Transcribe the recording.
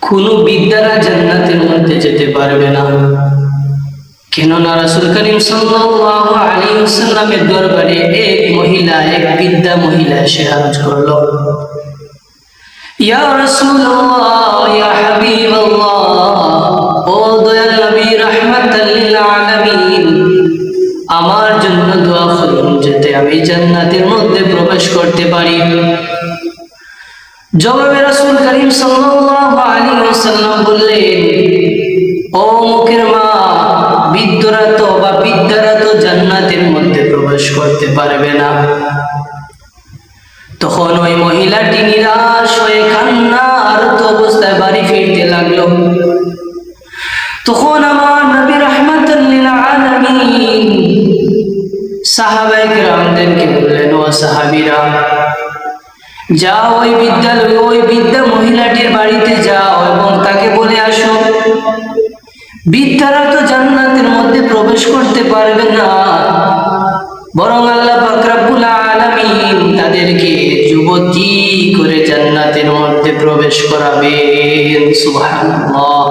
কোনো বিদ্যারা জান্নাতের মধ্যে যেতে পারবে না। কেননা রাসূল করিম সাল্লাল্লাহু আলাইহি ওয়াসাল্লামের দরবারে এক বৃদ্ধা মহিলা এসে আরজ করলো, ইয়া রাসূলুল্লাহ, ইয়া হাবিবাল্লাহ, ও দয়াল নবী রাহমাতাল লিল আলামিন, আমার জন্য দোয়া করুন যাতে আমি জান্নাতের মধ্যে প্রবেশ করতে পারি। জবাবে রাসূল করিম সাল্লাল্লাহু আলাইহি ওয়াসাল্লাম বললেন, ও মুখের মা, বিদ্যারা তো জান্নাতের মধ্যে প্রবেশ করতে পারবে না। তখন ওই মহিলাটি নিরাশ হয়ে কান্নারত অবস্থায় বাড়ি ফিরতে লাগলো। তখন আমার নবী রাহমাতাল লিল আলামিন সাহাবায়ে কেরামদেরকে বললেন, ও সাহাবীরা, যাও ওই বৃদ্ধা মহিলাটির বাড়িতে যাও এবং তাকে বলে আসো, বৃদ্ধারা তো জান্নাতের মধ্যে প্রবেশ করতে পারবে না, বরং আল্লাহ পাক রব্বুল আলামিন তাদেরকে যুবতী করে জান্নাতের মধ্যে প্রবেশ করাবেন। সুবহানাল্লাহ।